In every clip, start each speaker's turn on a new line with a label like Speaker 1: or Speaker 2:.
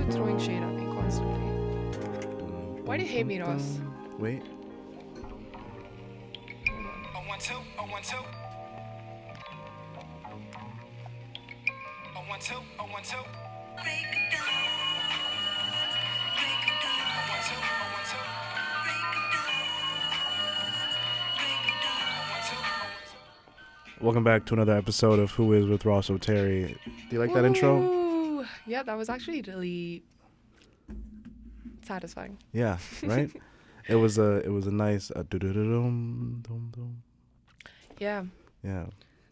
Speaker 1: you throwing shade at me constantly? Why do you hate me, Ross?
Speaker 2: Wait.
Speaker 3: Oh, 1 2, oh, 1 2. Oh, 1 2, oh, 1 2. Break it down. Break it down. Oh, 1 2, oh, 1 2. Break it down. Break it down. Oh, 1 2, oh, 1 2.
Speaker 2: Welcome back to another episode of Who Is with Ross Oteri. Do you like that intro?
Speaker 1: Ooh, yeah, that was actually really satisfying.
Speaker 2: Yeah, right? It was a nice dum.
Speaker 1: Yeah.
Speaker 2: Yeah.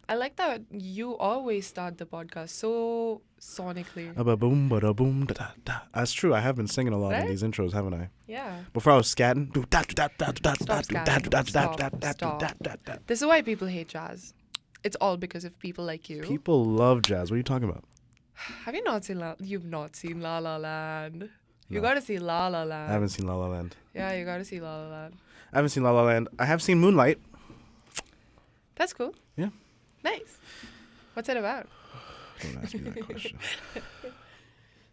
Speaker 1: I like that you always start the podcast so sonically.
Speaker 2: Boom, bada boom, da da da. That's true. I have been singing a lot in
Speaker 1: Right?
Speaker 2: these intros, haven't I?
Speaker 1: Yeah.
Speaker 2: Before I was scatting.
Speaker 1: Stop. This is why people hate jazz. It's all because of people like you.
Speaker 2: People love jazz. What are you talking about?
Speaker 1: Have you not seen You've not seen La La Land. You
Speaker 2: No.
Speaker 1: gotta see La La Land.
Speaker 2: I haven't seen La La Land.
Speaker 1: Yeah, you gotta see La La Land.
Speaker 2: I haven't seen La La Land. I have seen Moonlight.
Speaker 1: That's cool.
Speaker 2: Yeah.
Speaker 1: Nice. What's it about?
Speaker 2: Don't ask me that question.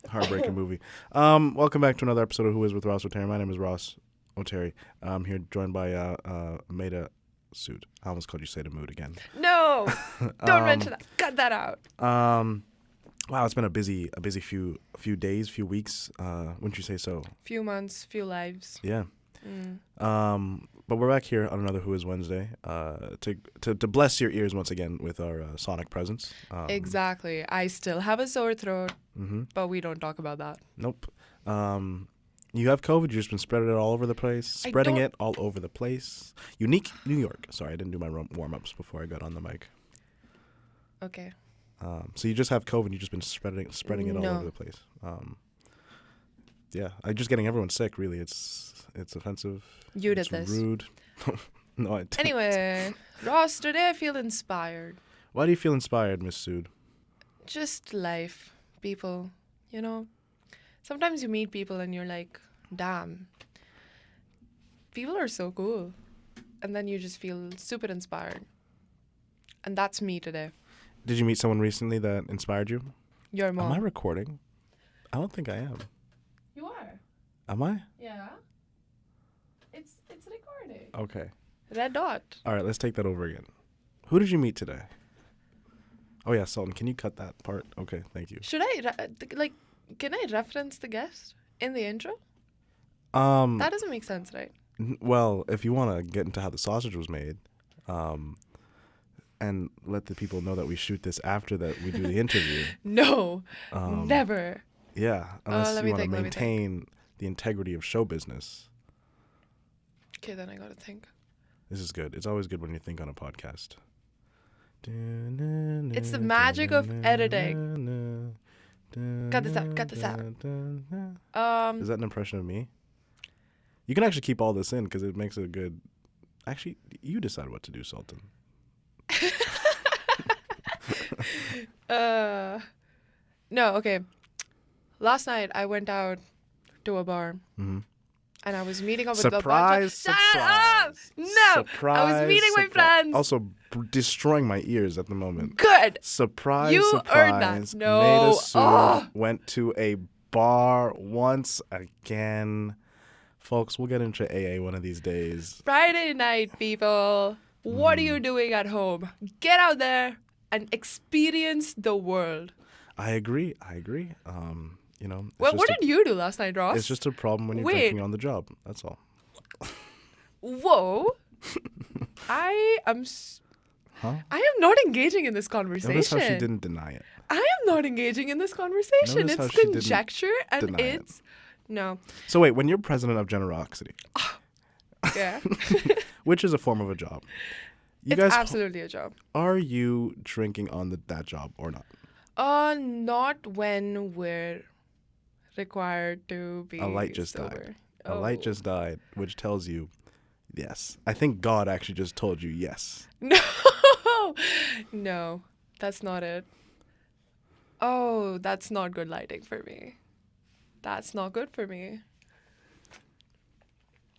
Speaker 2: Heartbreaking movie. Welcome back to another episode of Who Is with Ross Oteri. My name is Ross Oteri. I'm here joined by Maydha Suit. I almost called you Say the Mood again.
Speaker 1: No! Don't mention that. Cut that out.
Speaker 2: Wow, it's been a busy few days, few weeks. Wouldn't you say so?
Speaker 1: Few months, few lives.
Speaker 2: Yeah. But we're back here on another Who Is Wednesday to bless your ears once again with our sonic presence.
Speaker 1: Exactly. I still have a sore throat,
Speaker 2: Mm-hmm.
Speaker 1: but we don't talk about that.
Speaker 2: Nope. You have COVID. You've just been spreading it all over the place. Spreading it all over the place. Unique New York. Sorry, I didn't do my warm-ups before I got on the mic.
Speaker 1: Okay.
Speaker 2: So you just have COVID. You've just been spreading it all
Speaker 1: No.
Speaker 2: over the place. Yeah, I'm just getting everyone sick. Really, it's offensive.
Speaker 1: You did
Speaker 2: it's
Speaker 1: this.
Speaker 2: Rude. No, I didn't.
Speaker 1: Anyway, Ross, today I feel inspired.
Speaker 2: Why do you feel inspired, Miss Sood?
Speaker 1: Just life, people, you know. Sometimes you meet people and you're like, damn, people are so cool. And then you just feel super inspired. And that's me today.
Speaker 2: Did you meet someone recently that inspired you?
Speaker 1: Your mom.
Speaker 2: Am I recording? I don't think I am.
Speaker 1: You are.
Speaker 2: Am I?
Speaker 1: Yeah. It's recording.
Speaker 2: Okay.
Speaker 1: Red dot.
Speaker 2: All right, let's take that over again. Who did you meet today? Oh, yeah, Sultan, can you cut that part? Okay, thank you.
Speaker 1: Should I, can I reference the guest in the intro?
Speaker 2: That
Speaker 1: That doesn't make sense, right?
Speaker 2: Well, if you want to get into how the sausage was made, and let the people know that we shoot this after that we do the interview.
Speaker 1: No, never.
Speaker 2: Yeah, unless
Speaker 1: let
Speaker 2: you
Speaker 1: me
Speaker 2: want to
Speaker 1: think, let me
Speaker 2: maintain the integrity of show business.
Speaker 1: Okay, then I gotta think.
Speaker 2: This is good. It's always good when you think on a podcast.
Speaker 1: It's the magic of editing. Cut this out, cut this out.
Speaker 2: Is that an impression of me? You can actually keep all this in because it makes it a good... Actually, you decide what to do, Sultan.
Speaker 1: No, okay. Last night I went out to a bar.
Speaker 2: Mm-hmm.
Speaker 1: And I was meeting up with
Speaker 2: Surprise,
Speaker 1: a bunch of... Shut up! No!
Speaker 2: Surprise,
Speaker 1: I was meeting my friends.
Speaker 2: Also, destroying my ears at the moment.
Speaker 1: Good!
Speaker 2: Surprise,
Speaker 1: You
Speaker 2: surprise.
Speaker 1: earned that. No.
Speaker 2: Maydha Suit
Speaker 1: Oh.
Speaker 2: went to a bar once again. Folks, we'll get into AA one of these days.
Speaker 1: Friday night, people. What are you doing at home? Get out there and experience the world.
Speaker 2: I agree. You know,
Speaker 1: What did you do last night, Ross?
Speaker 2: It's just a problem when you're
Speaker 1: Wait.
Speaker 2: drinking on the job. That's all.
Speaker 1: Whoa. I am not engaging in this conversation.
Speaker 2: Notice how she didn't deny it.
Speaker 1: I am not engaging in this conversation.
Speaker 2: Notice how
Speaker 1: It's
Speaker 2: she didn't
Speaker 1: conjecture and
Speaker 2: deny it.
Speaker 1: it's... No.
Speaker 2: So wait, when you're president of Generosity,
Speaker 1: Yeah.
Speaker 2: which is a form of a job,
Speaker 1: It's absolutely a job.
Speaker 2: are you drinking on that job or not?
Speaker 1: Not when we're required to be
Speaker 2: A light just
Speaker 1: sober.
Speaker 2: died. A light just died, which tells you yes. I think God actually just told you yes.
Speaker 1: No. No, that's not it. Oh, that's not good lighting for me. That's not good for me.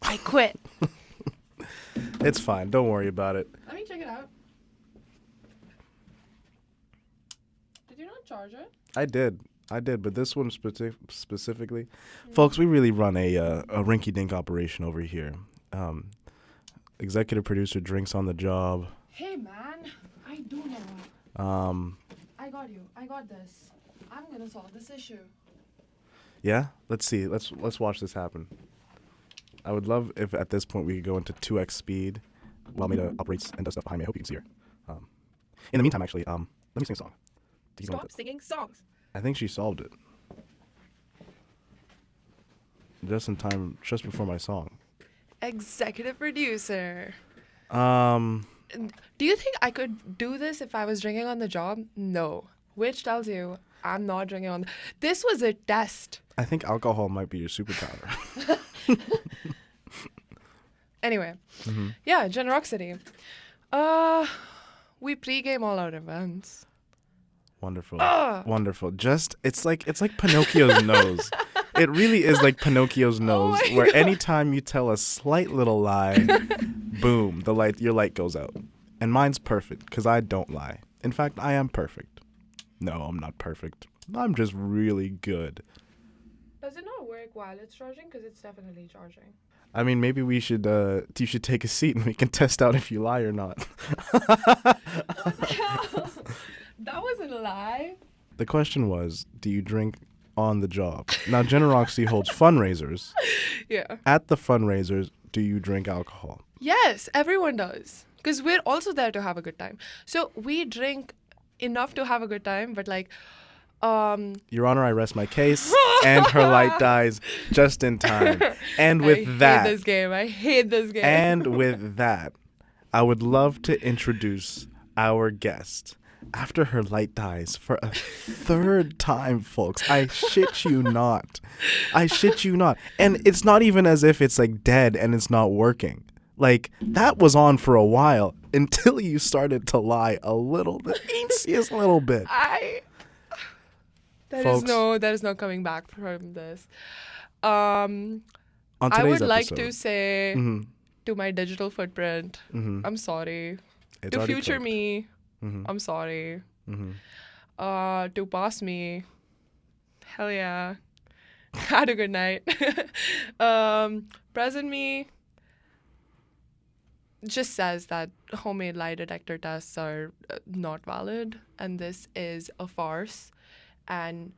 Speaker 1: I quit.
Speaker 2: It's fine. Don't worry about it.
Speaker 1: Let me check it out. Did you not charge it?
Speaker 2: I did. I did, but this one specifically, folks, we really run a rinky-dink operation over here. Executive producer drinks on the job.
Speaker 1: Hey, man. I do know. I got you. I got this. I'm going to solve this issue.
Speaker 2: Yeah? Let's see. Let's watch this happen. I would love if at this point we could go into 2x speed while Maydha operates and does stuff behind me. I hope you can see her. In the meantime, actually, let me sing a song.
Speaker 1: Stop singing songs.
Speaker 2: I think she solved it. Just in time, just before my song.
Speaker 1: Executive producer.
Speaker 2: Um,
Speaker 1: Do you think I could do this if I was drinking on the job? No. Which tells you I'm not drinking on. This was a test.
Speaker 2: I think alcohol might be your superpower.
Speaker 1: Anyway, yeah, generosity. We pregame all our events.
Speaker 2: Wonderful, wonderful. Just it's like Pinocchio's nose. It really is like Pinocchio's nose, where
Speaker 1: God.
Speaker 2: anytime you tell a slight little lie, boom, your light goes out. And mine's perfect because I don't lie. In fact, I am perfect. No, I'm not perfect. I'm just really good.
Speaker 1: Does it not work while it's charging? Because it's definitely charging.
Speaker 2: I mean, maybe you should take a seat and we can test out if you lie or not.
Speaker 1: What the hell? That wasn't a lie.
Speaker 2: The question was, do you drink on the job? Now, Generosity holds fundraisers.
Speaker 1: Yeah.
Speaker 2: At the fundraisers, do you drink alcohol?
Speaker 1: Yes, everyone does. Because we're also there to have a good time. So we drink enough to have a good time, but like,
Speaker 2: Your Honor, I rest my case, and her light dies just in time. And with
Speaker 1: I hate this game.
Speaker 2: And with that, I would love to introduce our guest. After her light dies for a third time, folks. I shit you not. I shit you not. And it's not even as if it's like dead and it's not working. Like, that was on for a while until you started to lie a little, the easiest little bit.
Speaker 1: There
Speaker 2: Folks.
Speaker 1: is no coming back from this.
Speaker 2: On
Speaker 1: I
Speaker 2: today's
Speaker 1: would like
Speaker 2: episode,
Speaker 1: to say to my digital footprint, I'm sorry.
Speaker 2: it's
Speaker 1: To
Speaker 2: already
Speaker 1: future
Speaker 2: cooked.
Speaker 1: me, I'm sorry.
Speaker 2: Mm-hmm.
Speaker 1: To past me, hell yeah. Had a good night. Present me just says that homemade lie detector tests are not valid, and this is a farce. And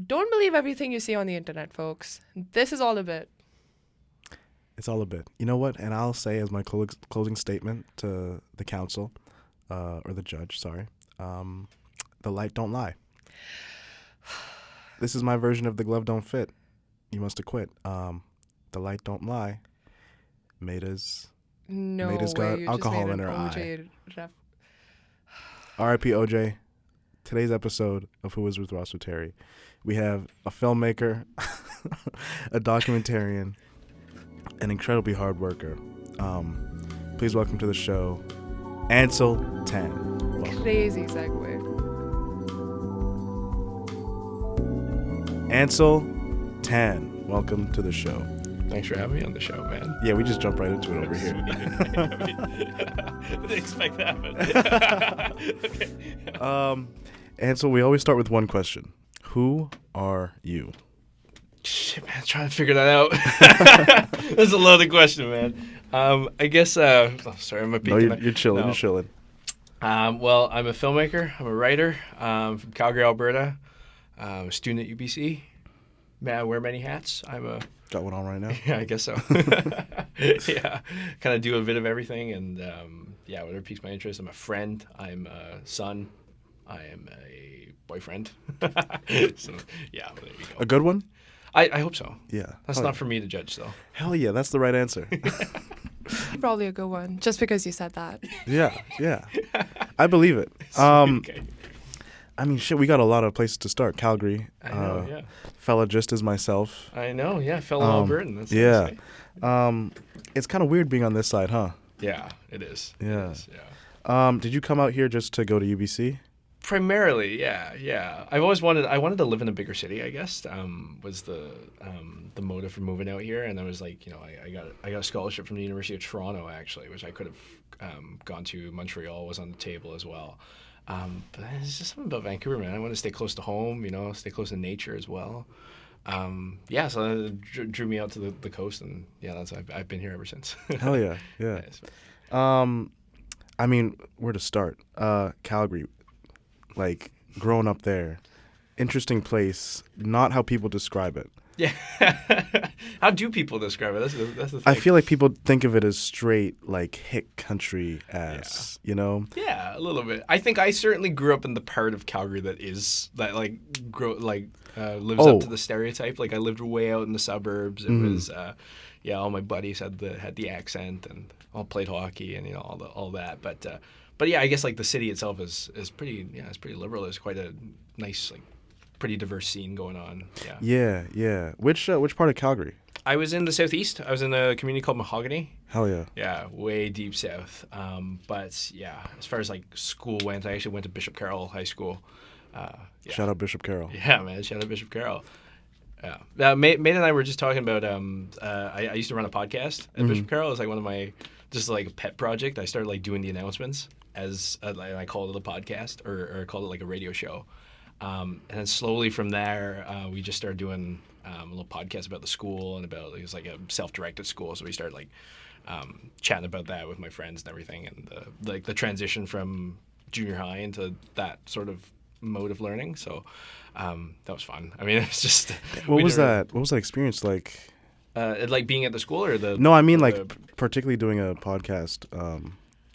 Speaker 1: don't believe everything you see on the internet, folks. This is all a bit.
Speaker 2: It's all a bit. You know what? And I'll say as my closing statement to the council, or the judge, sorry, the light don't lie. This is my version of the glove don't fit. You must have quit. The light don't lie. Maydha's
Speaker 1: No
Speaker 2: got
Speaker 1: way. You
Speaker 2: alcohol
Speaker 1: just
Speaker 2: in
Speaker 1: made
Speaker 2: her
Speaker 1: an
Speaker 2: eye.
Speaker 1: OJ ref.
Speaker 2: R.I.P. OJ. Today's episode of Who Is With Ross Oteri, we have a filmmaker, a documentarian, an incredibly hard worker. Please welcome to the show, Ansel Tan. Welcome.
Speaker 1: Crazy segue.
Speaker 2: Ansel Tan, welcome to the show.
Speaker 4: Thanks for having me on the show, man.
Speaker 2: Yeah, we just jumped right into it over here.
Speaker 4: I didn't expect that, but okay.
Speaker 2: Ansel, we always start with one question. Who are you?
Speaker 4: Shit, man, trying to figure that out. That's a loaded question, man. I guess. Sorry, I'm a
Speaker 2: No, you're chilling.
Speaker 4: No.
Speaker 2: You're chilling.
Speaker 4: Well, I'm a filmmaker. I'm a writer. From Calgary, Alberta. I'm a student at UBC. Man, I wear many hats. I'm a.
Speaker 2: Got one on right now.
Speaker 4: Yeah, I guess so. Yeah, kind of do a bit of everything, and yeah, whatever piques my interest. I'm a friend. I'm a son. I am a boyfriend. So yeah, there you go.
Speaker 2: A good one?
Speaker 4: I hope so.
Speaker 2: Yeah.
Speaker 4: That's
Speaker 2: Hell
Speaker 4: not
Speaker 2: yeah.
Speaker 4: for me to judge, though.
Speaker 2: Hell yeah, that's the right answer.
Speaker 1: Probably a good one, just because you said that.
Speaker 2: Yeah. I believe it.
Speaker 4: Okay.
Speaker 2: I mean, shit, we got a lot of places to start. Calgary.
Speaker 4: I know, yeah.
Speaker 2: Fella just as myself.
Speaker 4: I know, yeah. Fellow Albertan. That's
Speaker 2: yeah.
Speaker 4: what I say.
Speaker 2: It's kind of weird being on this side, huh?
Speaker 4: Yeah, it is.
Speaker 2: Yeah.
Speaker 4: It is, yeah.
Speaker 2: Did you come out here just to go to UBC?
Speaker 4: Primarily, yeah. I wanted to live in a bigger city, I guess. Was the motive for moving out here, and I was like, I got a scholarship from the University of Toronto actually, which I could have gone to. Montreal was on the table as well. But it's just something about Vancouver, man. I want to stay close to home, stay close to nature as well. Yeah, so that drew me out to the coast, and yeah, I've been here ever since.
Speaker 2: Hell yeah, yeah. I mean, where to start? Calgary, like growing up there, interesting place. Not how people describe it.
Speaker 4: Yeah. How do people describe it? That's the thing.
Speaker 2: I feel like people think of it as straight, like hick country ass, you know?
Speaker 4: Yeah, a little bit. I think I certainly grew up in the part of Calgary that lives up to the stereotype. Like I lived way out in the suburbs. It was all my buddies had the accent and all played hockey and all that. But yeah, I guess like the city itself is pretty it's pretty liberal. There's quite a nice like pretty diverse scene going on. Yeah.
Speaker 2: Yeah. Which part of Calgary?
Speaker 4: I was in the southeast. I was in a community called Mahogany.
Speaker 2: Hell yeah.
Speaker 4: Yeah, way deep south. But yeah, as far as like school went, I actually went to Bishop Carroll High School.
Speaker 2: Shout out Bishop Carroll.
Speaker 4: Yeah, man. Shout out Bishop Carroll. Yeah. Maydha and I were just talking about. I used to run a podcast at Bishop Carroll. It was like one of my just like a pet project. I started like doing the announcements as I called it a podcast or called it like a radio show. And then slowly from there, we just started doing a little podcast about the school and about it was like a self-directed school. So we started like chatting about that with my friends and everything, and the transition from junior high into that sort of mode of learning. So that was fun. I mean, it's just
Speaker 2: What was that experience like?
Speaker 4: Like being at the school or the
Speaker 2: No, I mean like particularly doing a podcast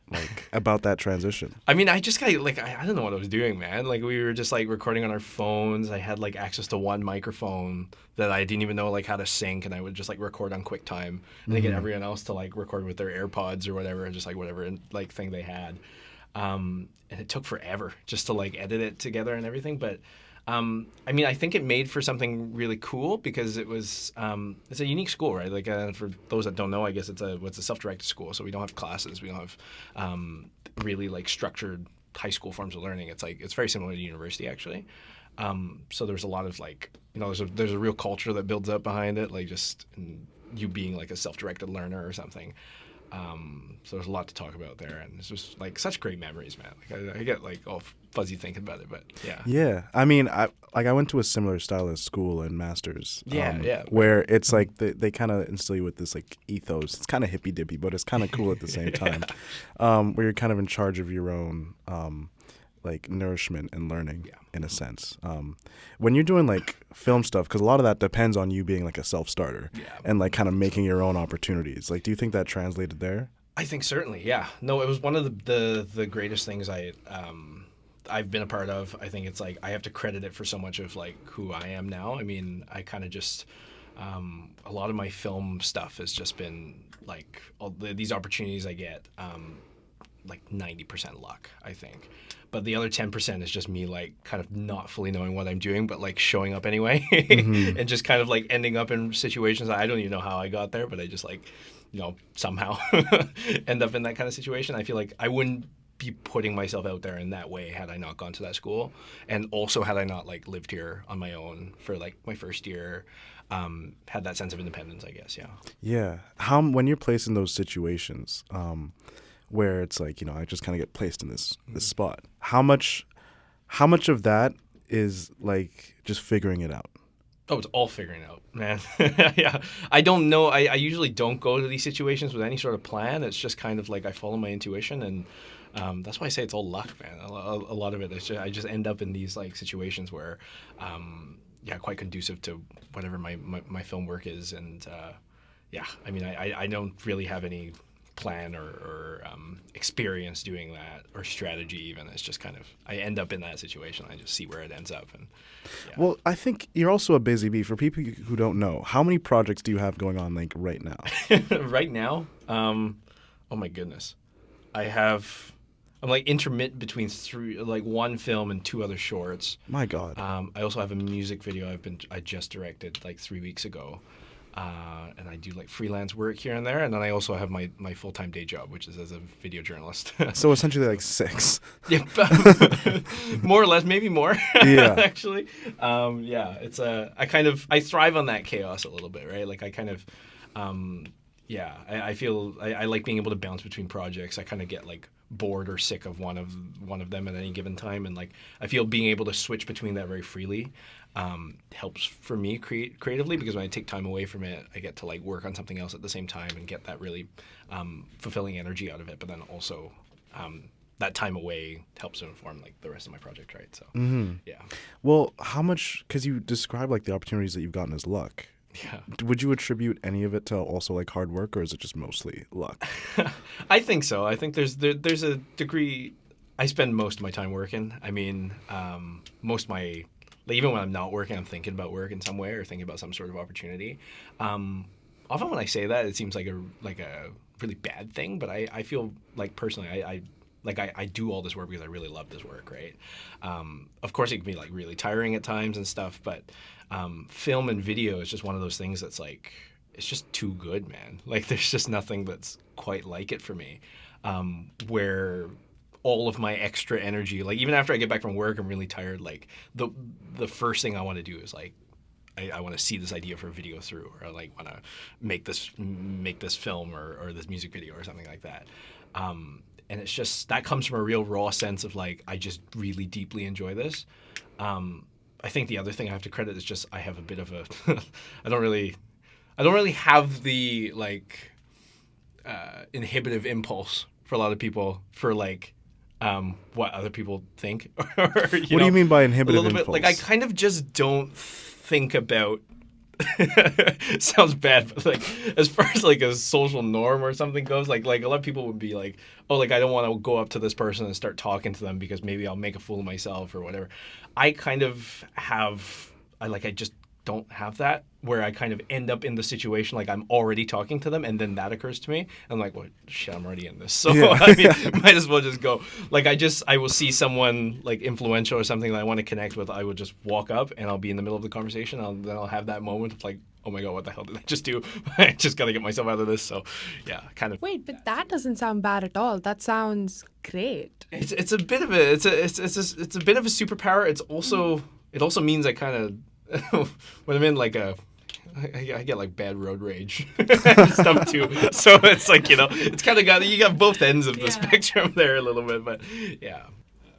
Speaker 2: like about that transition.
Speaker 4: I mean, I just got like I don't know what I was doing, man. Like we were just like recording on our phones. I had like access to one microphone that I didn't even know like how to sync, and I would just like record on QuickTime and then get everyone else to like record with their AirPods or whatever, and just like whatever like thing they had. And it took forever just to like edit it together and everything, but. I mean, I think it made for something really cool because it was it's a unique school, right? Like for those that don't know, I guess it's a self-directed school, so we don't have classes, we don't have really like structured high school forms of learning. It's like it's very similar to university actually. So there's a lot of like there's a real culture that builds up behind it, like just you being like a self-directed learner or something. So there's a lot to talk about there, and it's just like such great memories, man. Like I get like all fuzzy thinking about it, but yeah.
Speaker 2: Yeah, I mean, I went to a similar style of school and masters.
Speaker 4: Yeah.
Speaker 2: Where it's like they kind of instill you with this like ethos. It's kind of hippy dippy, but it's kind of cool at the same time. Where you're kind of in charge of your own like nourishment and learning in a sense. When you're doing like film stuff, because a lot of that depends on you being like a self-starter and like kind of making your own opportunities. Like, do you think that translated there?
Speaker 4: I think certainly, yeah. No, it was one of the greatest things I've been a part of. I think it's like I have to credit it for so much of like who I am now. I mean, I kind of just a lot of my film stuff has just been like these opportunities I get like 90% luck, I think. But the other 10% is just me like kind of not fully knowing what I'm doing, but like showing up anyway and just kind of like ending up in situations I don't even know how I got there, but I just like, somehow end up in that kind of situation. I feel like I wouldn't be putting myself out there in that way had I not gone to that school, and also had I not like lived here on my own for like my first year, had that sense of independence, I guess.
Speaker 2: Yeah. When you're placed in those situations, where it's like, I just kind of get placed in this spot. How much of that is like just figuring it out?
Speaker 4: Oh, it's all figuring out, man. Yeah. I don't know. I usually don't go to these situations with any sort of plan. It's just kind of like I follow my intuition, and that's why I say it's all luck, man. A lot of it is I just end up in these like situations where, quite conducive to whatever my film work is, and I mean, I don't really have any plan or experience doing that or strategy even. It's just kind of I end up in that situation. I just see where it ends up. And
Speaker 2: well, I think you're also a busy bee. For people who don't know, how many projects do you have going on like right now?
Speaker 4: Right now, oh my goodness, I'm like intermittent between one film and 2 other shorts.
Speaker 2: My God.
Speaker 4: I also have a music video I just directed like 3 weeks ago. And I do like freelance work here and there, and then I also have my full-time day job, which is as a video journalist.
Speaker 2: So essentially like 6.
Speaker 4: Yeah, more or less, maybe more.
Speaker 2: Yeah,
Speaker 4: actually, it's I thrive on that chaos a little bit, right? Like I kind of, I feel I like being able to bounce between projects. I kind of get like bored or sick of one of them at any given time. And like I feel being able to switch between that very freely helps for me creatively, because when I take time away from it, I get to like work on something else at the same time and get that really fulfilling energy out of it. But then also that time away helps to inform like the rest of my project, right? So yeah.
Speaker 2: Well, how much? Because you describe like the opportunities that you've gotten as luck.
Speaker 4: Yeah.
Speaker 2: Would you attribute any of it to also like hard work, or is it just mostly luck?
Speaker 4: I think so. I think there's a degree. I spend most of my time working. I mean, most of my like, even when I'm not working, I'm thinking about work in some way or thinking about some sort of opportunity. Often when I say that, it seems like a really bad thing, but I feel like personally, I do all this work because I really love this work, right? Of course, it can be like really tiring at times and stuff, but film and video is just one of those things that's like, it's just too good, man. Like there's just nothing that's quite like it for me, where all of my extra energy, like even after I get back from work, I'm really tired. Like the first thing I want to do is like, I want to see this idea for a video through, or I like want to make this film or this music video or something like that. And it's just, that comes from a real raw sense of like, I just really deeply enjoy this. I think the other thing I have to credit is just, I have a bit of a, I don't really have the like inhibitive impulse for a lot of people for like what other people think. Or,
Speaker 2: what do you mean by inhibitive impulse?
Speaker 4: Bit, like I kind of just don't think about sounds bad, but like as far as like a social norm or something goes, like a lot of people would be like, oh, like I don't want to go up to this person and start talking to them because maybe I'll make a fool of myself or whatever. I kind of have, I just don't have that, where I kind of end up in the situation like I'm already talking to them, and then that occurs to me. I'm like, well, shit, I'm already in this. So I mean, might as well just go. Like I will see someone like influential or something that I want to connect with. I will just walk up and I'll be in the middle of the conversation. Then I'll have that moment of like, oh my God, what the hell did I just do? I just got to get myself out of this. So yeah, kind of.
Speaker 1: Wait, but that doesn't sound bad at all. That sounds great.
Speaker 4: It's a bit of a, it's a bit of a superpower. It also means I kind of, when I'm in like I get like bad road rage and stuff too. So it's like, it's kind of you got both ends of the spectrum there a little bit, but yeah.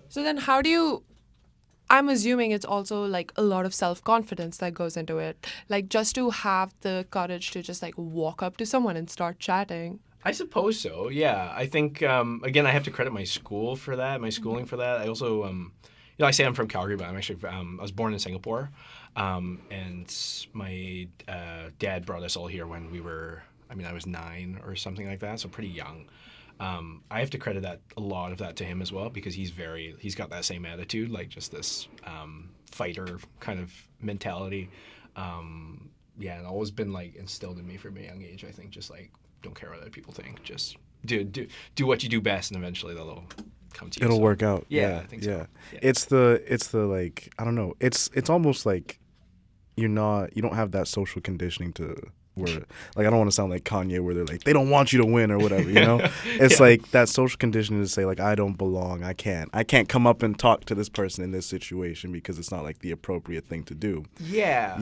Speaker 1: So then I'm assuming it's also like a lot of self-confidence that goes into it. Like just to have the courage to just like walk up to someone and start chatting.
Speaker 4: I suppose so, yeah. I think, again, I have to credit my school for that, my schooling for that. I also, I say I'm from Calgary, but I'm actually, I was born in Singapore. And my dad brought us all here when I was 9 or something like that, so pretty young. I have to credit a lot of that to him as well, because he's got that same attitude, like just this fighter kind of mentality. And always been like instilled in me from a young age, I think, just like, don't care what other people think, just do what you do best, and eventually they'll come to you.
Speaker 2: It'll work out.
Speaker 4: Yeah, I think so.
Speaker 2: Yeah. It's the like, I don't know, it's almost like you don't have that social conditioning to where, like, I don't want to sound like Kanye where they're like, they don't want you to win or whatever, It's like that social conditioning to say like, I don't belong, I can't come up and talk to this person in this situation because it's not like the appropriate thing to do.
Speaker 4: Yeah.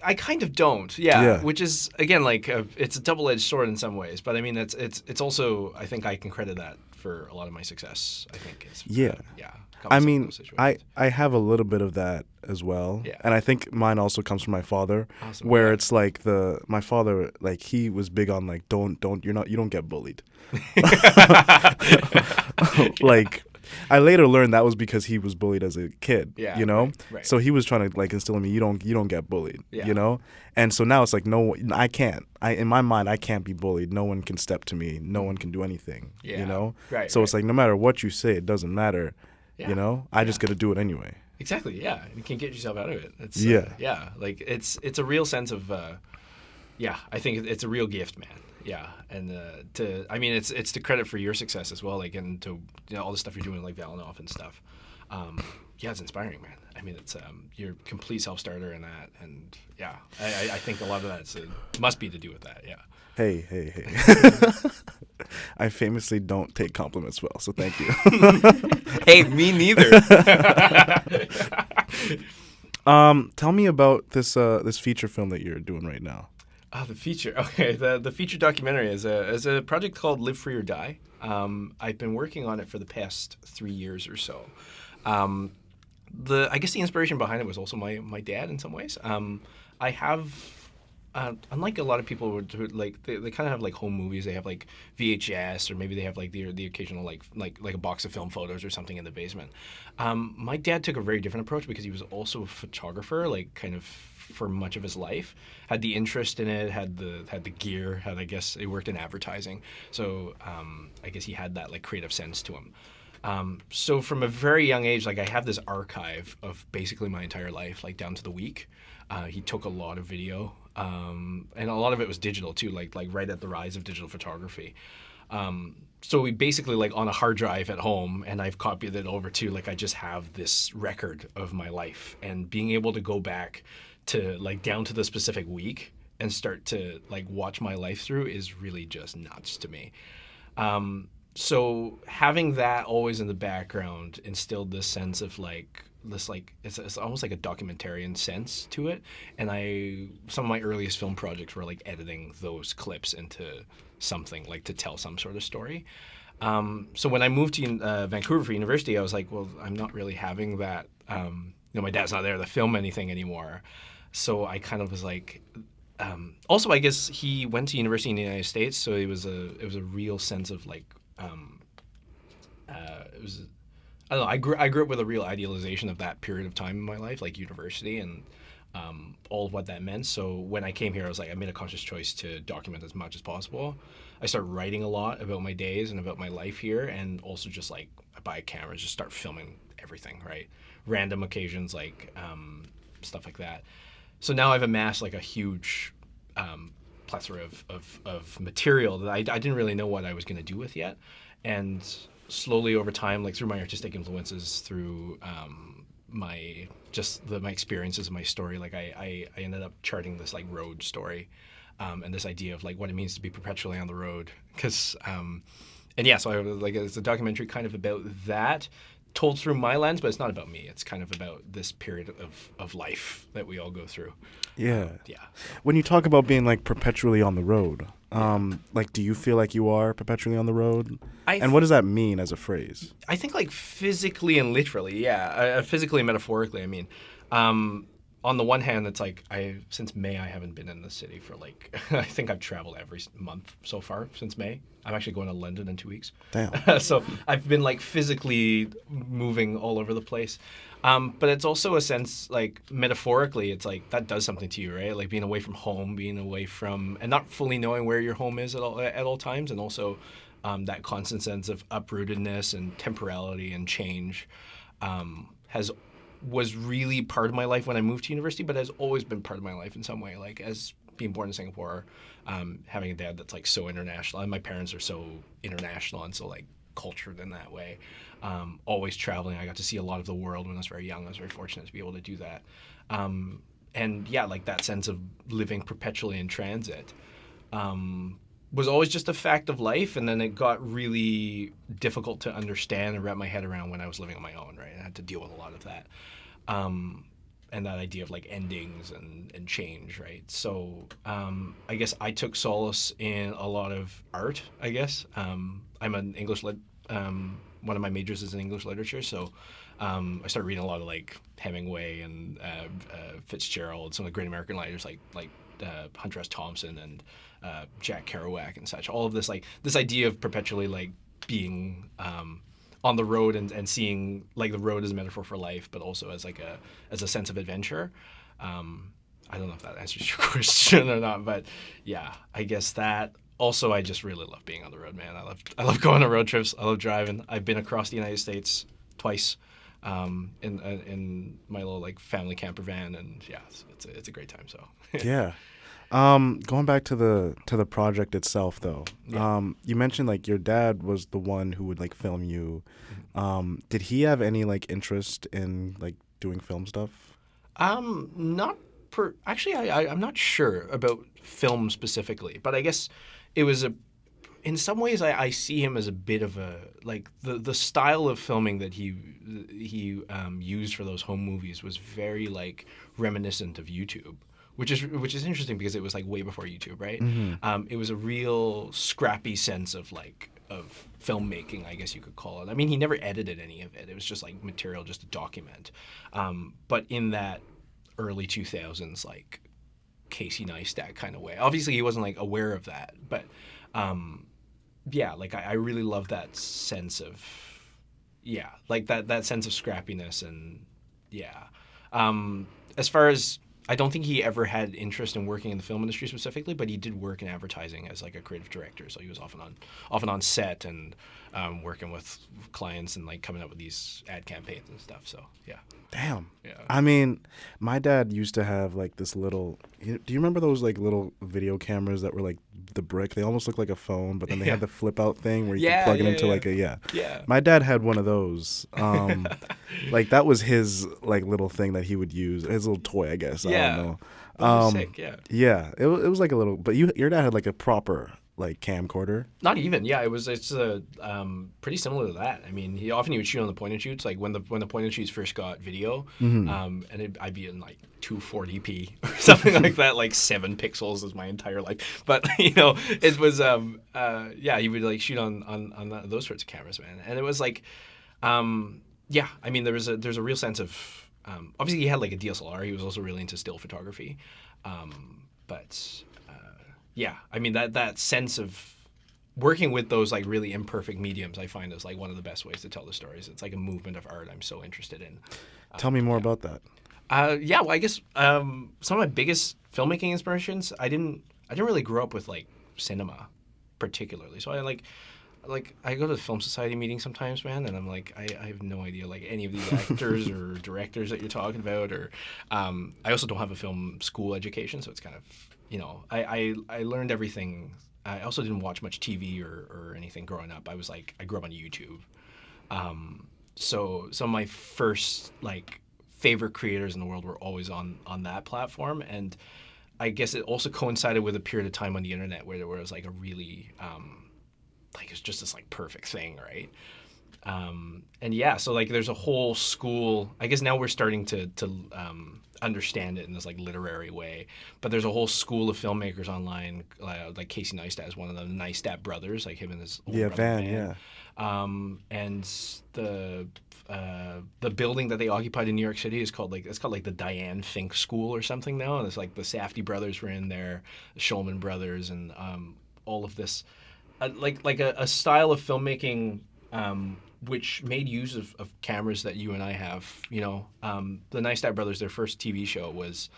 Speaker 4: I kind of don't.
Speaker 2: Yeah.
Speaker 4: Which is, again, like it's a double-edged sword in some ways, but I mean it's also, I think I can credit that for a lot of my success. I think it's
Speaker 2: I mean, I have a little bit of that as well.
Speaker 4: Yeah.
Speaker 2: And I think mine also comes from my father,
Speaker 4: awesome.
Speaker 2: Where it's like my father, like, he was big on like, you don't get bullied. Like, I later learned that was because he was bullied as a kid,
Speaker 4: Right.
Speaker 2: So he was trying to like instill in me, you don't get bullied, And so now it's like, no, I can't. In my mind, I can't be bullied. No one can step to me. No one can do anything,
Speaker 4: Right.
Speaker 2: So it's like, no matter what you say, it doesn't matter.
Speaker 4: Yeah.
Speaker 2: I just got to do it anyway.
Speaker 4: Exactly. Yeah, you can get yourself out of it. It's, like it's a real sense of, I think it's a real gift, man. Yeah, and it's the credit for your success as well, like, and to all the stuff you're doing, like Valenoff and stuff. It's inspiring, man. I mean, it's you're a complete self-starter in that, and I think a lot of that must be to do with that. Yeah.
Speaker 2: Hey. I famously don't take compliments well, so thank you.
Speaker 4: Hey, me neither.
Speaker 2: Tell me about this feature film that you're doing right now.
Speaker 4: The feature. Okay, the feature documentary is a project called Live Free or Die. I've been working on it for the past 3 years or so. I guess the inspiration behind it was also my dad in some ways. I have unlike a lot of people who like they kind of have like home movies. They have like VHS, or maybe they have like the occasional like a box of film photos or something in the basement. My dad took a very different approach because he was also a photographer, like kind of for much of his life. Had the interest in it, had the gear, I guess he worked in advertising. So I guess he had that like creative sense to him. So from a very young age, like I have this archive of basically my entire life, like down to the week. He took a lot of video, and a lot of it was digital too, like right at the rise of digital photography. So we basically like on a hard drive at home, and I've copied it over to like I just have this record of my life, and being able to go back to like down to the specific week and start to like watch my life through is really just nuts to me. So having that always in the background instilled this sense of like this like it's almost like a documentarian sense to it. And some of my earliest film projects were like editing those clips into something like to tell some sort of story. So when I moved to Vancouver for university, I was like, well, I'm not really having that. My dad's not there to film anything anymore. So I kind of was like. Also, I guess he went to university in the United States, so it was a real sense of like. It was, I don't know. I grew up with a real idealization of that period of time in my life, like university, and all of what that meant. So when I came here, I was like, I made a conscious choice to document as much as possible. I started writing a lot about my days and about my life here, and also just like I buy a camera, just start filming everything, right? Random occasions, like stuff like that. So now I've amassed like a huge plethora of material that I didn't really know what I was going to do with yet. And slowly over time, like through my artistic influences, through my experiences and my story, like I ended up charting this like road story, and this idea of like what it means to be perpetually on the road. So I was like, it's a documentary kind of about that, told through my lens, but it's not about me. It's kind of about this period of life that we all go through.
Speaker 2: Yeah.
Speaker 4: Yeah.
Speaker 2: When you talk about being like perpetually on the road, like do you feel like you are perpetually on the road? And what does that mean as a phrase?
Speaker 4: I think like physically and literally, yeah. Physically and metaphorically, I mean. On the one hand, it's like since May, I haven't been in the city for like, I think I've traveled every month so far since May. I'm actually going to London in 2 weeks.
Speaker 2: Damn.
Speaker 4: So I've been like physically moving all over the place. But it's also a sense like metaphorically, it's like that does something to you, right? Like being away from home, being away from, and not fully knowing where your home is at all times. And also that constant sense of uprootedness and temporality and change was really part of my life when I moved to university, but has always been part of my life in some way. Like as being born in Singapore, having a dad that's like so international, and my parents are so international and so like cultured in that way. Always traveling. I got to see a lot of the world when I was very young. I was very fortunate to be able to do that. And yeah, like that sense of living perpetually in transit was always just a fact of life. And then it got really difficult to understand and wrap my head around when I was living on my own, right? I had to deal with a lot of that. And that idea of like endings and change, right? So I guess I took solace in a lot of art, I guess. I'm an English one of my majors is in English literature, so I started reading a lot of like Hemingway and Fitzgerald, some of the great American writers like Hunter S. Thompson and Jack Kerouac and such. All of this like this idea of perpetually like being on the road and seeing like the road as a metaphor for life, but also as like as a sense of adventure. I don't know if that answers your question or not, but yeah, I guess that. Also, I just really love being on the road, man. I love going on road trips. I love driving. I've been across the United States twice in my little like family camper van, and yeah, it's a great time. So
Speaker 2: yeah. Going back to the project itself, though, you mentioned like your dad was the one who would like film you. Did he have any like interest in like doing film stuff?
Speaker 4: Actually, I'm not sure about film specifically, but I guess it was in some ways I see him as a bit of a like the style of filming that he used for those home movies was very like reminiscent of YouTube, which is interesting because it was like way before YouTube, right? Mm-hmm. It was a real scrappy sense of like of filmmaking, I guess you could call it. I mean, he never edited any of it. It was just like material just to document. But in that early 2000s, like Casey Neistat kind of way. Obviously, he wasn't like aware of that, but yeah, like I really love that sense of like that sense of scrappiness and as far as I don't think he ever had interest in working in the film industry specifically, but he did work in advertising as like a creative director. So he was often on set and working with clients and like coming up with these ad campaigns and stuff. So yeah.
Speaker 2: Damn.
Speaker 4: Yeah.
Speaker 2: I mean, my dad used to have like this little. Do you remember those like little video cameras that were like the brick? They almost looked like a phone, but then they had the flip out thing where you could plug it into like a
Speaker 4: Yeah.
Speaker 2: My dad had one of those. Like that was his like little thing that he would use, his little toy, I guess. I don't know.
Speaker 4: That was sick, yeah.
Speaker 2: Yeah, it was like a little. But your dad had like a proper like camcorder.
Speaker 4: Not even, yeah. It's pretty similar to that. I mean, he would shoot on the point and shoots, like when the point and shoots first got video, and I'd be in like 240p or something like that, like 7 pixels is my entire life. But it was he would like shoot on those sorts of cameras, man. And it was like, yeah. I mean, there's a real sense of obviously he had like a DSLR. He was also really into still photography, but. Yeah, I mean that sense of working with those like really imperfect mediums, I find is like one of the best ways to tell the stories. It's like a movement of art I'm so interested in.
Speaker 2: Tell me more about that.
Speaker 4: Well, I guess some of my biggest filmmaking inspirations. I didn't really grow up with like cinema, particularly. So I go to the Film Society meetings sometimes, man, and I'm like, I have no idea like any of these actors or directors that you're talking about, or I also don't have a film school education, so it's kind of I learned everything. I also didn't watch much TV or anything growing up. I grew up on YouTube, so some of my first like favorite creators in the world were always on that platform, and I guess it also coincided with a period of time on the internet where there was like a really like it's just this like perfect thing, right? And yeah, so like there's a whole school. I guess now we're starting to understand it in this like literary way, but there's a whole school of filmmakers online. Like Casey Neistat is one of the Neistat brothers, like him and his older brother Van. And the building that they occupied in New York City is called like the Dianne Fink School or something now. And it's like the Safdie brothers were in there, the Shulman brothers, and all of this. Like a style of filmmaking which made use of cameras that you and I have. The Neistat brothers, their first TV show was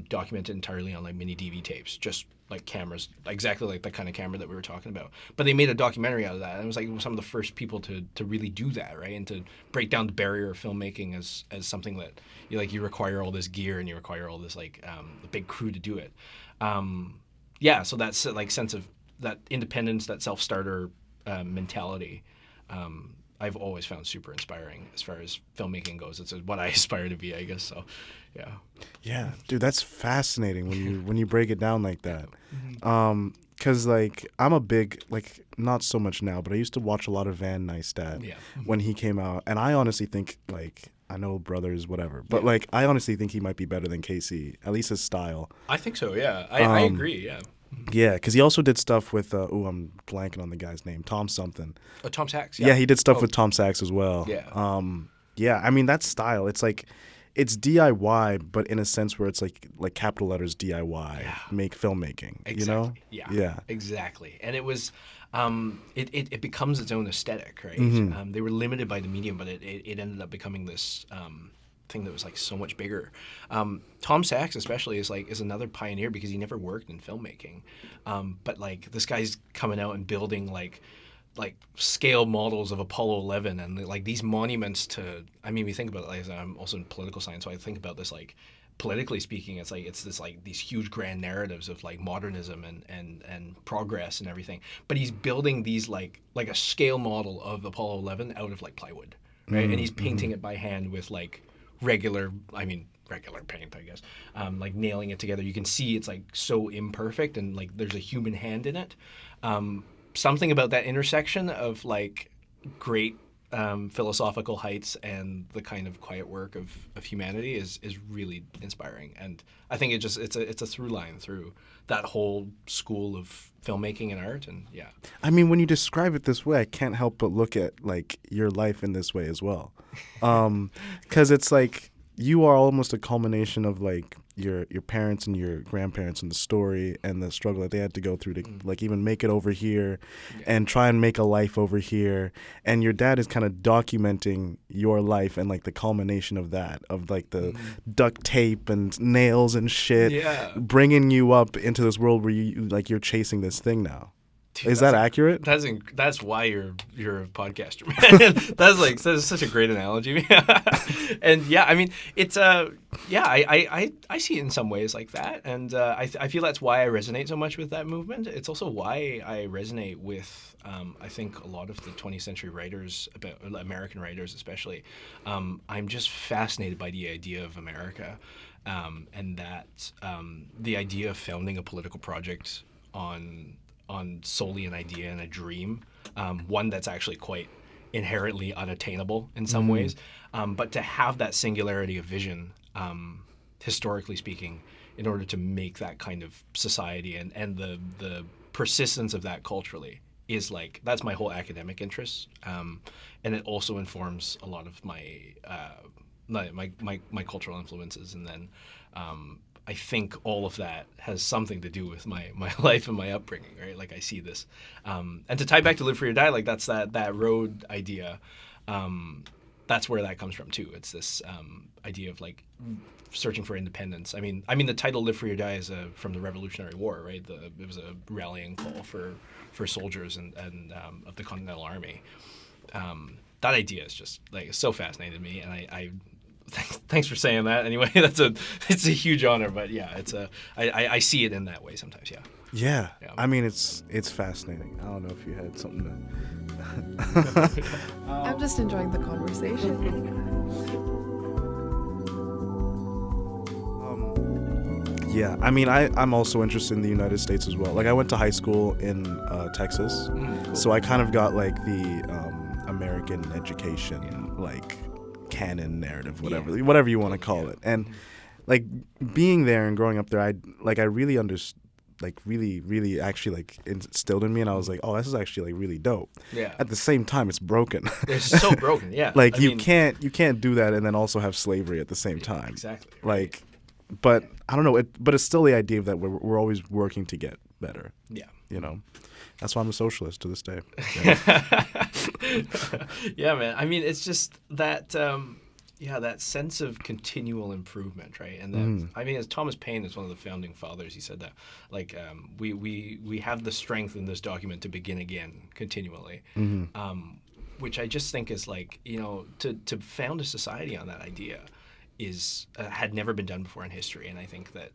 Speaker 4: documented entirely on like mini DV tapes, just like cameras, exactly like the kind of camera that we were talking about. But they made a documentary out of that, and it was like some of the first people to really do that, right? And to break down the barrier of filmmaking as something that you require all this gear and you require all this like a big crew to do it. So that's like sense of that independence, that self-starter mentality, I've always found super inspiring as far as filmmaking goes. It's what I aspire to be, I guess. So, yeah.
Speaker 2: Yeah, dude, that's fascinating when you break it down like that. 'Cause like I'm a big like not so much now, but I used to watch a lot of Van Neistat when he came out, and I honestly think like I know brothers, whatever, but like I honestly think he might be better than Casey, at least his style.
Speaker 4: I think so. Yeah, I agree. Yeah.
Speaker 2: Yeah, because he also did stuff with I'm blanking on the guy's name, Tom something.
Speaker 4: Oh, Tom Sachs.
Speaker 2: Yeah, he did stuff with Tom Sachs as well.
Speaker 4: Yeah.
Speaker 2: Yeah, I mean that style. It's like it's DIY, but in a sense where it's like capital letters DIY, make filmmaking.
Speaker 4: Exactly.
Speaker 2: Yeah.
Speaker 4: Exactly. And it was, it becomes its own aesthetic, right? They were limited by the medium, but it ended up becoming this thing that was like so much bigger. Tom Sachs especially is another pioneer because he never worked in filmmaking, but like this guy's coming out and building like scale models of Apollo 11 and like these monuments to. I mean, we think about it, like I'm also in political science, so I think about this like politically speaking, it's this like these huge grand narratives of like modernism and progress and everything. But he's building these like a scale model of Apollo 11 out of like plywood, right? And he's painting it by hand with like regular paint, I guess, like nailing it together. You can see it's like so imperfect and like there's a human hand in it. Something about that intersection of like great philosophical heights and the kind of quiet work of humanity is really inspiring. And I think it's a through line through that whole school of filmmaking and art. And yeah,
Speaker 2: I mean, when you describe it this way, I can't help but look at like your life in this way as well, because it's like you are almost a culmination of like your parents and your grandparents and the story and the struggle that they had to go through to like even make it over here and try and make a life over here. And your dad is kind of documenting your life and like the culmination of that, of like the duct tape and nails and shit, bringing you up into this world where you like you're chasing this thing now.
Speaker 4: Dude,
Speaker 2: is that accurate?
Speaker 4: That's why you're a podcaster, man. That's such a great analogy. And yeah, I mean, it's I see it in some ways like that, and I feel that's why I resonate so much with that movement. It's also why I resonate with I think a lot of the 20th century writers, American writers especially. I'm just fascinated by the idea of America, and that the idea of founding a political project on solely an idea and a dream, one that's actually quite inherently unattainable in some ways, but to have that singularity of vision, historically speaking, in order to make that kind of society and the persistence of that culturally is like, that's my whole academic interest, and it also informs a lot of my cultural influences, and then I think all of that has something to do with my life and my upbringing, right? Like I see this, and to tie back to Live Free or Die, like that's that road idea. That's where that comes from too. It's this idea of like searching for independence. I mean the title Live Free or Die is from the Revolutionary War, right? It was a rallying call for soldiers and of the Continental Army. That idea is just like so fascinated me, and I thanks for saying that. Anyway, it's a huge honor, but yeah, I see it in that way sometimes.
Speaker 2: Yeah. I mean, it's fascinating. I don't know if you had something to.
Speaker 1: I'm just enjoying the conversation.
Speaker 2: Yeah, I mean, I'm also interested in the United States as well. Like, I went to high school in Texas,
Speaker 4: Cool.
Speaker 2: so I kind of got like the American education, like canon narrative, whatever you want to call it. And like being there and growing up there, I really understood, like really actually like instilled in me, and I was like, oh, this is actually like really dope.
Speaker 4: Yeah.
Speaker 2: At the same time, it's broken.
Speaker 4: It's so broken. Yeah.
Speaker 2: Like you can't do that and then also have slavery at the same time.
Speaker 4: Exactly. Right.
Speaker 2: Like, but I don't know. But it's still the idea that we're always working to get better.
Speaker 4: Yeah.
Speaker 2: You know, that's why I'm a socialist to this day.
Speaker 4: Yeah, man. I mean, it's just that. That sense of continual improvement, right? And then, I mean, as Thomas Paine is one of the founding fathers, he said that, like, we have the strength in this document to begin again continually, which I just think is like, you know, to found a society on that idea is had never been done before in history, and I think that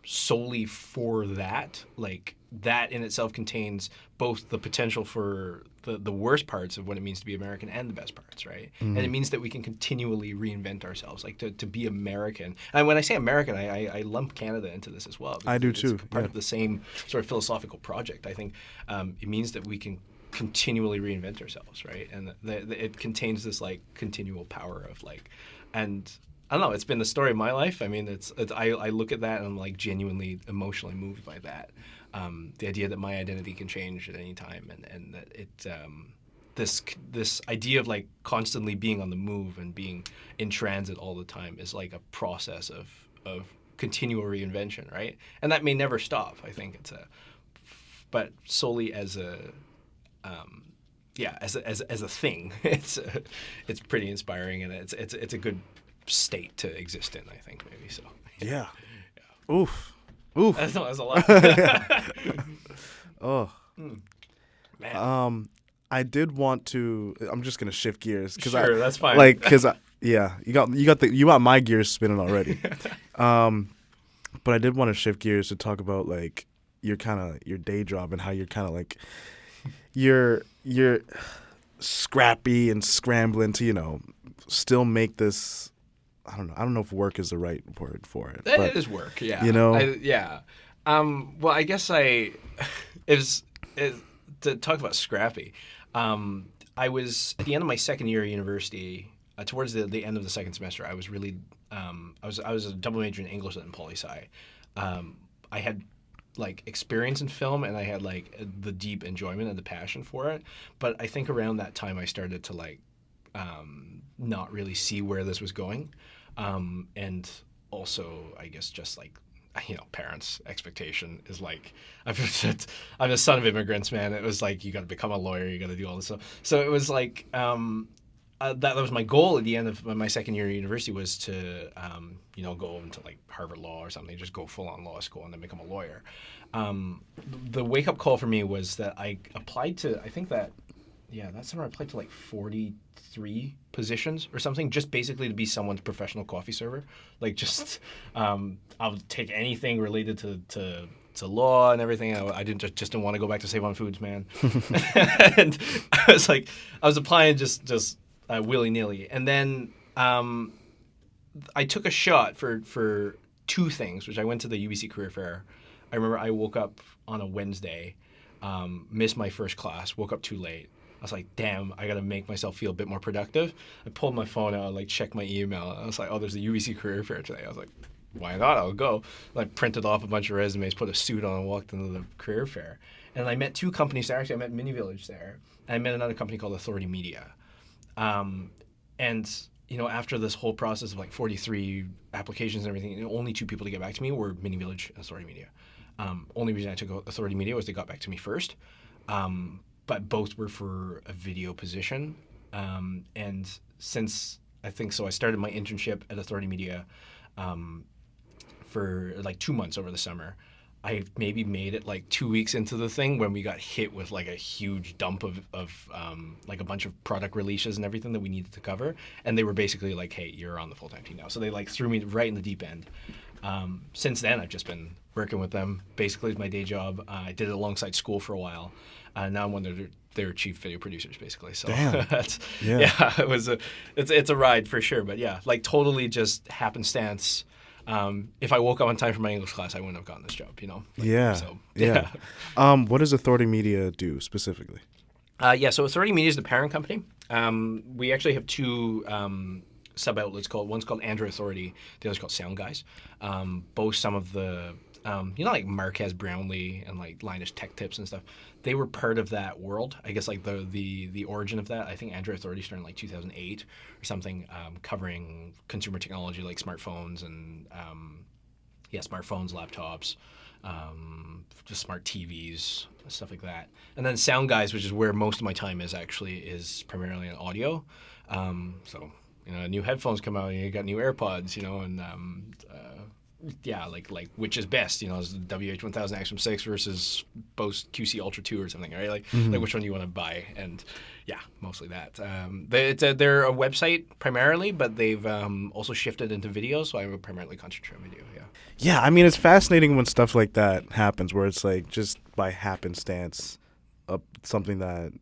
Speaker 4: solely for that, like that in itself contains both the potential for the worst parts of what it means to be American and the best parts, right? And it means that we can continually reinvent ourselves, like to be American. And when I say American, I lump Canada into this as well.
Speaker 2: I do
Speaker 4: it's
Speaker 2: too.
Speaker 4: Part of the same sort of philosophical project. I think it means that we can continually reinvent ourselves, right? And it contains this like continual power of like, and I don't know, it's been the story of my life. I mean, I look at that and I'm like genuinely emotionally moved by that. The idea that my identity can change at any time, and that it this idea of like constantly being on the move and being in transit all the time is like a process of continual reinvention, right? And that may never stop. I think but solely as a as a thing, it's pretty inspiring, and it's a good state to exist in, I think, maybe so.
Speaker 2: Yeah. Oof.
Speaker 4: That's a lot.
Speaker 2: Oh.
Speaker 4: Man.
Speaker 2: I did want to. I'm just gonna shift gears because
Speaker 4: that's fine.
Speaker 2: Like, because you got my gears spinning already. But I did want to shift gears to talk about like your day job and how you're kind of like you're scrappy and scrambling to still make this. I don't know if work is the right word for it.
Speaker 4: It is work, yeah. Well, I guess to talk about scrappy, I was at the end of my second year of university. Towards the end of the second semester, I was really I was a double major in English and poli-sci. I had like experience in film, and I had like the deep enjoyment and the passion for it. But I think around that time I started to like not really see where this was going, and also I guess just like parents' expectation is like I'm a son of immigrants, man. It was like you got to become a lawyer, you got to do all this stuff. So it was like that was my goal at the end of my second year of university was to go into like Harvard Law or something, just go full on law school and then become a lawyer. The wake up call for me was that I applied to that summer I applied to like 43 positions or something, just basically to be someone's professional coffee server. Like just I'll take anything related to law and everything. I just didn't want to go back to Save on Foods, man. And I was applying just willy-nilly. And then I took a shot for two things, which I went to the UBC Career Fair. I remember I woke up on a Wednesday, missed my first class, woke up too late. I was like, damn, I got to make myself feel a bit more productive. I pulled my phone out, like checked my email. I was like, oh, there's the UBC Career Fair today. I was like, why not? I'll go. And I printed off a bunch of resumes, put a suit on, and walked into the career fair. And I met two companies there. Actually, I met Mini Village there. And I met another company called Authority Media. And after this whole process of like 43 applications and everything, only two people to get back to me were Mini Village and Authority Media. Only reason I took Authority Media was they got back to me first. But both were for a video position. And since I started my internship at Authority Media for like 2 months over the summer. I maybe made it like 2 weeks into the thing when we got hit with like a huge dump of like a bunch of product releases and everything that we needed to cover. And they were basically like, hey, you're on the full-time team now. So they like threw me right in the deep end. Since then, I've just been working with them basically as my day job. I did it alongside school for a while. Now I'm one of their chief video producers, basically. So it's a ride for sure. But yeah, like totally just happenstance. If I woke up on time for my English class, I wouldn't have gotten this job,
Speaker 2: Yeah. What does Authority Media do specifically?
Speaker 4: So Authority Media is the parent company. We actually have two sub-outlets one's called Android Authority, the other's called Sound Guys. Both some of the, like Marquez Brownlee and like Linus Tech Tips and stuff, they were part of that world. I guess like the origin of that, I think Android Authority started in like 2008 or something, covering consumer technology like smartphones and, smartphones, laptops, just smart TVs, stuff like that. And then Sound Guys, which is where most of my time is primarily in audio. New headphones come out and you got new AirPods, and like which is best, is the WH-1000 X-M6 versus Bose QC Ultra 2 or something, right? Like which one do you want to buy? And yeah, mostly that. They're a website primarily, but they've also shifted into video, so I would primarily concentrate on video.
Speaker 2: Yeah, I mean, it's fascinating when stuff like that happens, where it's like just by happenstance, something that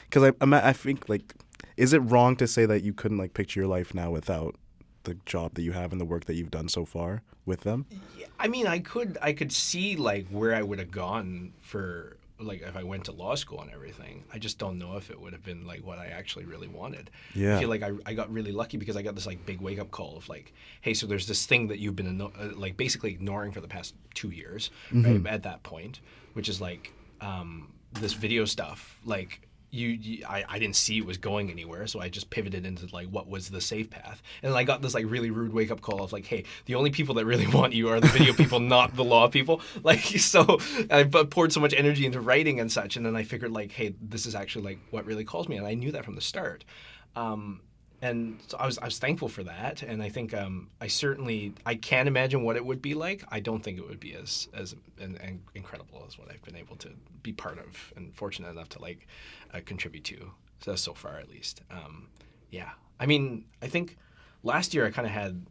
Speaker 2: because I think like, is it wrong to say that you couldn't like picture your life now without the job that you have and the work that you've done so far with them?
Speaker 4: Yeah, I mean, I could see like where I would have gone for like if I went to law school and everything. I just don't know if it would have been like what I actually really wanted.
Speaker 2: Yeah.
Speaker 4: I feel like I got really lucky because I got this like big wake up call of like, hey, so there's this thing that you've been like basically ignoring for the past 2 years, right? At that point, which is like this video stuff, like. I didn't see it was going anywhere, so I just pivoted into like what was the safe path, and I got this like really rude wake up call of like, hey, the only people that really want you are the video people, not the law people. Like, so I poured so much energy into writing and such, and then I figured like, hey, this is actually like what really calls me, and I knew that from the start. And so I was thankful for that, and I think I can imagine what it would be like. I don't think it would be as incredible as what I've been able to be part of and fortunate enough to like contribute to so far at least. I mean, I think last year I kind of had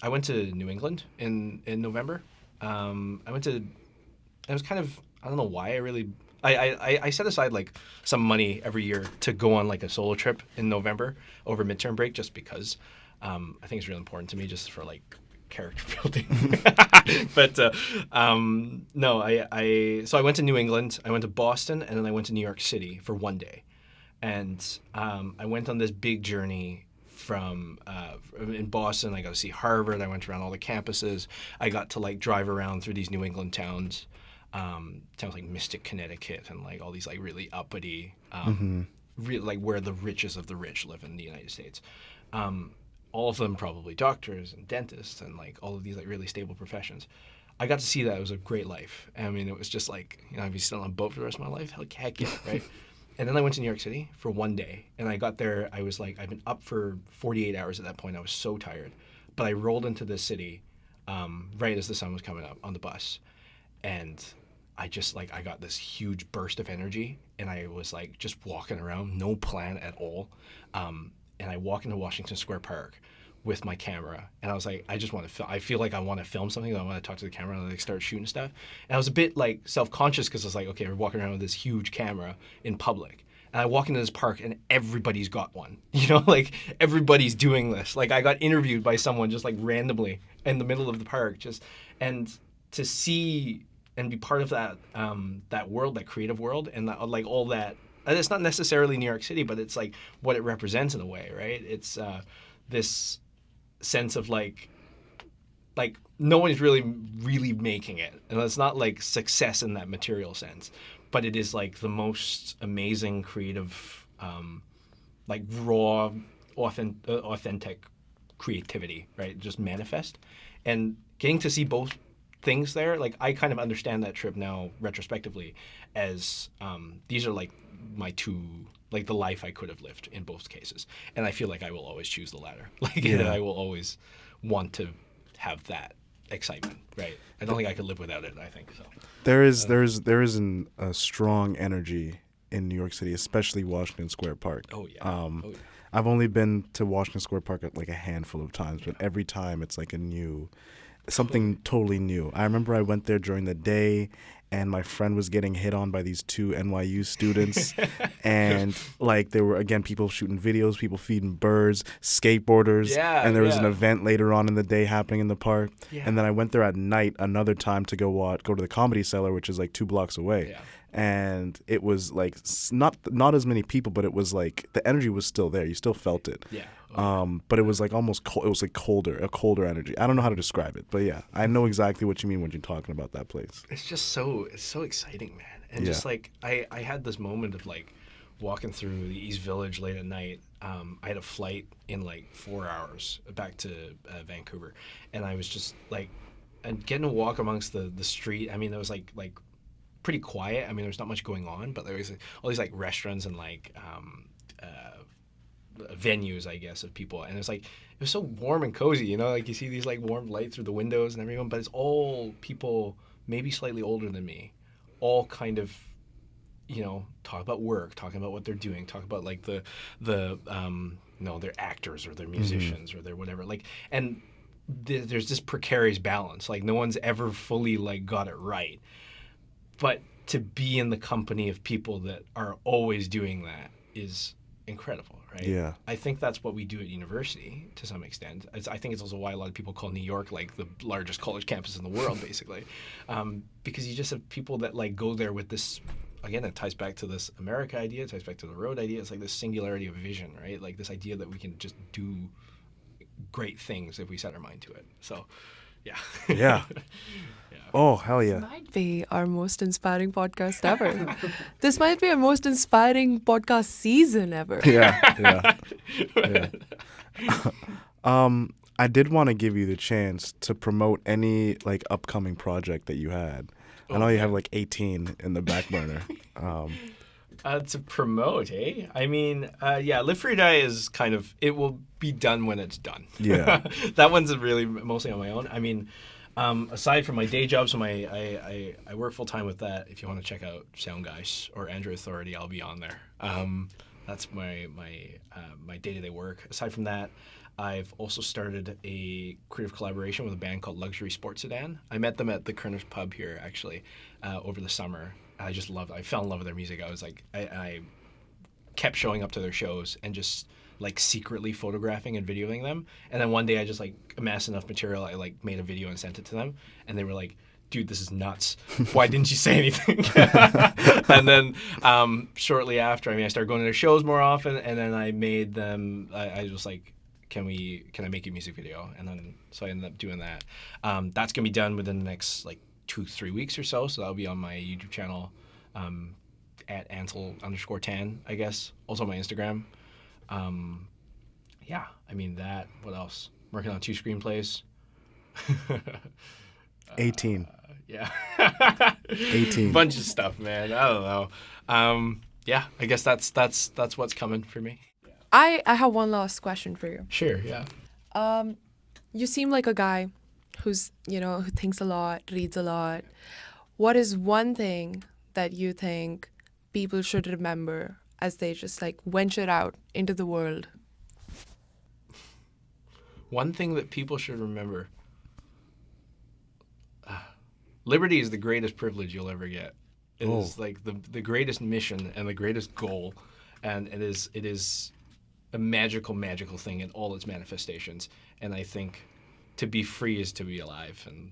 Speaker 4: I went to New England in November. I was kind of, I don't know why I set aside like some money every year to go on like a solo trip in November over midterm break, just because I think it's really important to me, just for like character building. But no, so I went to New England, I went to Boston, and then I went to New York City for one day. And I went on this big journey from in Boston. I got to see Harvard. I went around all the campuses. I got to like drive around through these New England towns, towns like Mystic, Connecticut, and like all these like really uppity, like where the richest of the rich live in the United States. All of them probably doctors and dentists and like all of these like really stable professions. I got to see that. It was a great life. I mean, it was just like, I'd be still on a boat for the rest of my life. Heck yeah, right? And then I went to New York City for one day. And I got there, I was like, I've been up for 48 hours at that point. I was so tired. But I rolled into this city right as the sun was coming up on the bus. And I just like, I got this huge burst of energy. And I was like just walking around, no plan at all. And I walk into Washington Square Park with my camera, and I was like, I just want to film. I feel like I want to film something. I want to talk to the camera and like start shooting stuff. And I was a bit like self-conscious because I was like, okay, we're walking around with this huge camera in public. And I walk into this park and everybody's got one. Like everybody's doing this. Like I got interviewed by someone just like randomly in the middle of the park, and to see and be part of that that world, that creative world, and that, like all that. And it's not necessarily New York City, but it's like what it represents in a way, right? It's this sense of like no one is really making it, and it's not like success in that material sense, but it is like the most amazing creative like raw authentic creativity, right? Just manifest. And getting to see both things there, like I kind of understand that trip now retrospectively as these are like my two, like the life I could have lived in both cases. And I feel like I will always choose the latter. Like I will always want to have that excitement, right? I don't think I could live without it, I think so. There is
Speaker 2: a strong energy in New York City, especially Washington Square Park.
Speaker 4: Oh yeah.
Speaker 2: I've only been to Washington Square Park like a handful of times, but every time it's like something totally new. I remember I went there during the day, and my friend was getting hit on by these two NYU students. And like there were, again, people shooting videos, people feeding birds, skateboarders. And there was an event later on in the day happening in the park. Yeah. And then I went there at night another time to go to the Comedy Cellar, which is like 2 blocks away. Yeah. And it was like not as many people, but it was like the energy was still there. You still felt it. Yeah. But it was like almost cold. It was like a colder energy. I don't know how to describe it, but yeah, I know exactly what you mean when you're talking about that place.
Speaker 4: It's just it's so exciting, man. And just like I had this moment of like walking through the East Village late at night. I had a flight in like 4 hours back to Vancouver, and I was just like, and getting to walk amongst the street. I mean, there was like pretty quiet. I mean, there's not much going on, but there was all these like restaurants and like venues, I guess, of people, and it was so warm and cozy, like you see these like warm light through the windows and everyone, but it's all people maybe slightly older than me, all kind of talk about work, talking about what they're doing, talk about like they're actors or they're musicians or they're whatever, like, and there's this precarious balance, like no one's ever fully like got it right, but to be in the company of people that are always doing that is incredible, right?
Speaker 2: Yeah.
Speaker 4: I think that's what we do at university to some extent. I think it's also why a lot of people call New York like the largest college campus in the world, basically, because you just have people that like go there with this. Again, it ties back to this America idea. It ties back to the road idea. It's like this singularity of vision, right? Like this idea that we can just do great things if we set our mind to it. So, yeah.
Speaker 2: Yeah. Oh, hell yeah.
Speaker 1: This might be our most inspiring podcast ever. This might be our most inspiring podcast season ever.
Speaker 2: Yeah. I did want to give you the chance to promote any like upcoming project that you had. I know you have like 18 in the back burner.
Speaker 4: To promote, eh? I mean, Live Free Die is kind of, it will be done when it's done.
Speaker 2: Yeah.
Speaker 4: That one's really mostly on my own. I mean, aside from my day job, so I work full time with that. If you want to check out Sound Guys or Android Authority, I'll be on there. That's my day-to-day work. Aside from that, I've also started a creative collaboration with a band called Luxury Sports Sedan. I met them at the Kerner's Pub here, actually, over the summer. I fell in love with their music. I was like, I kept showing up to their shows and just like secretly photographing and videoing them. And then one day I just like amassed enough material. I like made a video and sent it to them, and they were like, "Dude, this is nuts. Why didn't you say anything?" And then shortly after, I started going to their shows more often, and then I made them. I was like, can I make a music video? And then so I ended up doing that. That's gonna be done within the next like 2-3 weeks or so. So that'll be on my YouTube channel at Ansel_Tan, I guess. Also on my Instagram. Yeah, that. What else? I'm working on 2 screenplays.
Speaker 2: 18.
Speaker 4: Yeah.
Speaker 2: 18.
Speaker 4: Bunch of stuff, man. I don't know. Yeah, I guess that's what's coming for me.
Speaker 1: I have one last question for you.
Speaker 4: Sure, yeah.
Speaker 1: You seem like a guy who's, who thinks a lot, reads a lot. What is one thing that you think people should remember as they just like venture out into the world?
Speaker 4: One thing that people should remember. Liberty is the greatest privilege you'll ever get. It is like the greatest mission and the greatest goal, and it is a magical thing in all its manifestations. And I think to be free is to be alive, and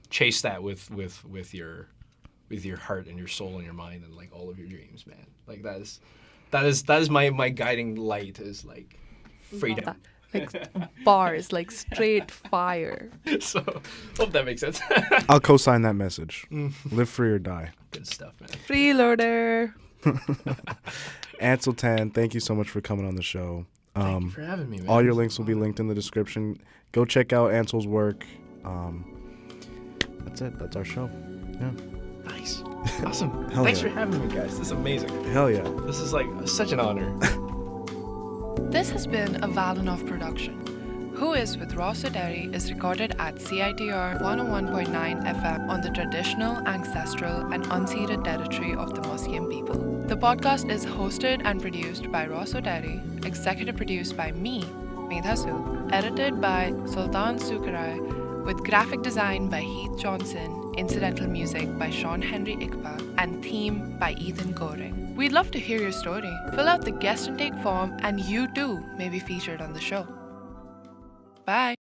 Speaker 4: chase that with your heart and your soul and your mind and like all of your dreams, man. Like that is my guiding light, is like freedom.
Speaker 1: Like bars, like straight fire.
Speaker 4: So, hope that makes sense.
Speaker 2: I'll co-sign that message. Live free or die.
Speaker 4: Good stuff, man.
Speaker 1: Freeloader.
Speaker 2: Ansel Tan, thank you so much for coming on the show.
Speaker 4: Thank you for having me, man.
Speaker 2: All your links will be linked in the description. Go check out Ansel's work. That's it. That's our show. Yeah.
Speaker 4: Nice. Awesome.
Speaker 2: Hell
Speaker 4: Thanks
Speaker 2: yeah.
Speaker 4: for having me, guys. This is amazing.
Speaker 2: Hell yeah.
Speaker 4: This is like such an honor.
Speaker 1: This has been a Valinov production. Who Is with Ross Oteri is recorded at CITR 101.9 FM on the traditional, ancestral, and unceded territory of the Musqueam people. The podcast is hosted and produced by Ross Oteri, executive produced by me, Maydha, edited by Sultan Sukarai, with graphic design by Heath Johnson, incidental music by Sean Henry Ikpa, and theme by Ethan Goring. We'd love to hear your story. Fill out the guest intake form and you too may be featured on the show. Bye.